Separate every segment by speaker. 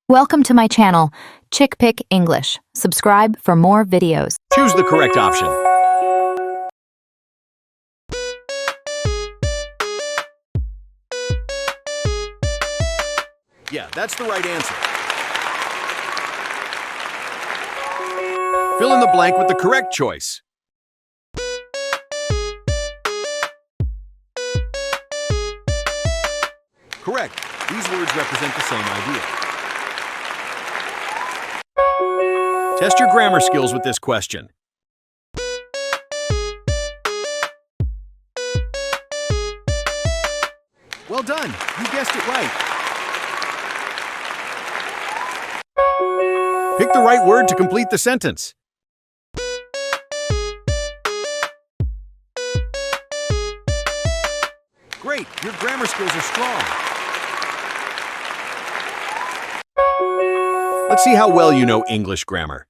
Speaker 1: Welcome to my channel, Chick Pick English. Subscribe for more videos.
Speaker 2: Choose the correct option. Yeah, that's the right answer. Fill in the blank with the correct choice. Correct. These words represent the same idea. Test your grammar skills with this question. Well done. You guessed it right. Pick the right word to complete the sentence. Great. Your grammar skills are strong. Let's see how well you know English grammar.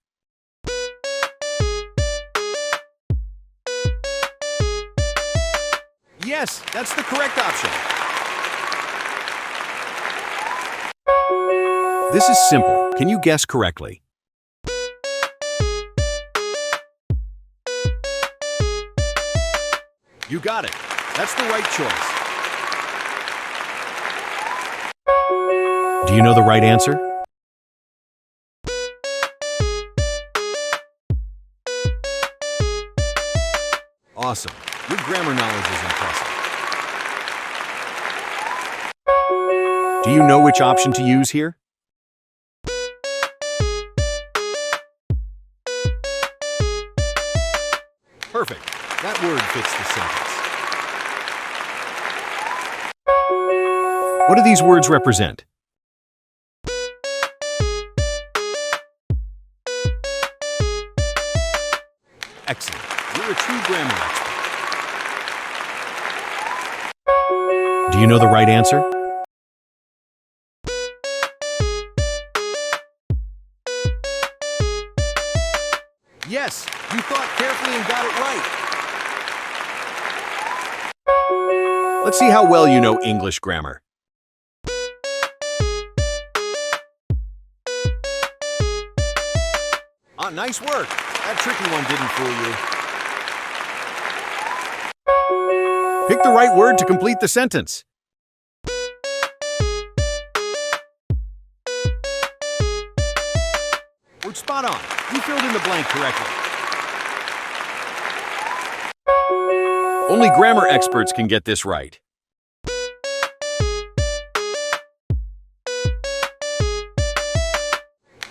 Speaker 2: Yes, that's the correct option. This is simple. Can you guess correctly? You got it. That's the right choice. Do you know the right answer? Awesome. Your grammar knowledge is impressive. Do you know which option to use here? Perfect. That word fits the sentence. What do these words represent? Excellent. You're a true grammar expert. Do you know the right answer? Yes, you thought carefully and got it right. Let's see how well you know English grammar. Nice work. That tricky one didn't fool you. Pick the right word to complete the sentence. Word spot on. You filled in the blank correctly. Only grammar experts can get this right.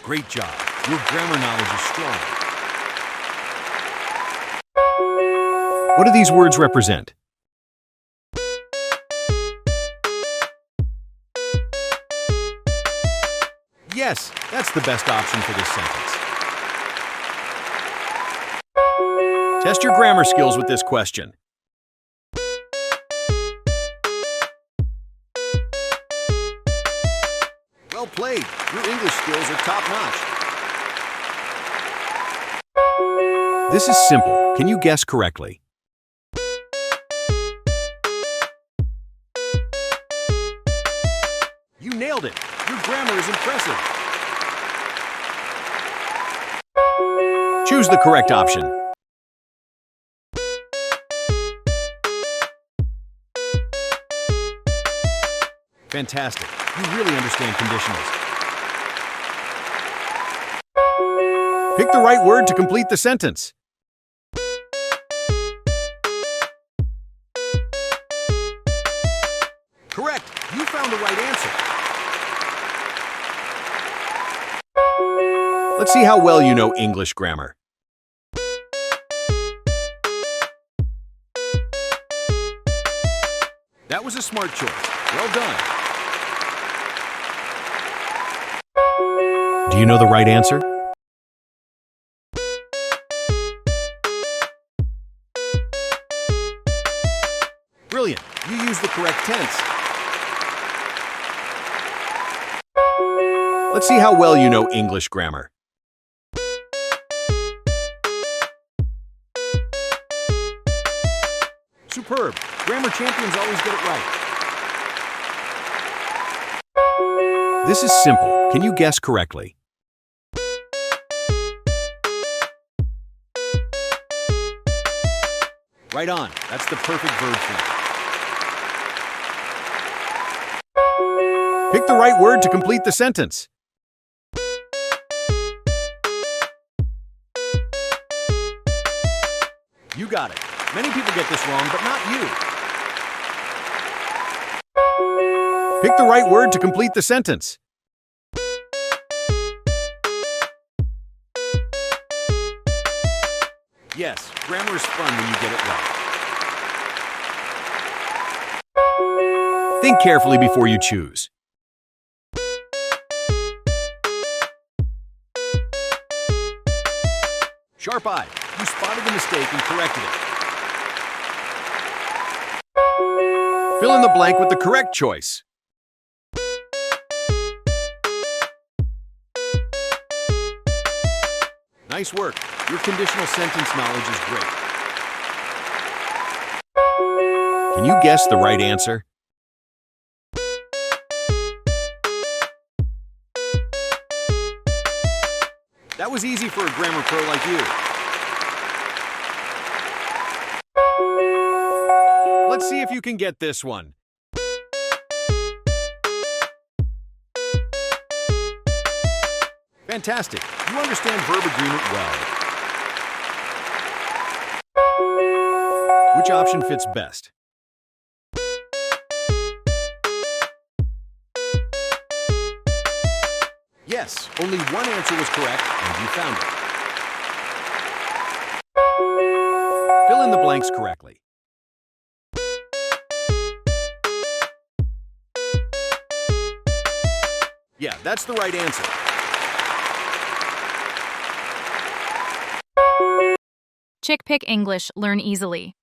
Speaker 2: Great job. Your grammar knowledge is strong. What do these words represent? Yes, that's the best option for this sentence. Test your grammar skills with this question. Well played. Your English skills are top-notch. This is simple. Can you guess correctly? You nailed it. Your grammar is impressive. Choose the correct option. Fantastic. You really understand conditionals. Pick the right word to complete the sentence. Correct. You found the right answer. Let's see how well you know English grammar. That was a smart choice. Well done. Do you know the right answer? Brilliant. You used the correct tense. Let's see how well you know English grammar. Superb. Grammar champions always get it right. This is simple. Can you guess correctly? Right on. That's the perfect verb form. Pick the right word to complete the sentence. You got it. Many people get this wrong, but not you. Pick the right word to complete the sentence. Yes, grammar is fun when you get it right. Think carefully before you choose. Sharp eye. You spotted the mistake and corrected it. Fill in the blank with the correct choice. Nice work. Your conditional sentence knowledge is great. Can you guess the right answer? That was easy for a grammar pro like you. Let's see if you can get this one. Fantastic. You understand verb agreement well. Which option fits best? Yes, only one answer was correct, and you found it. Fill in the blanks correctly. Yeah, that's the right answer.
Speaker 1: Chick Pick English, learn easily.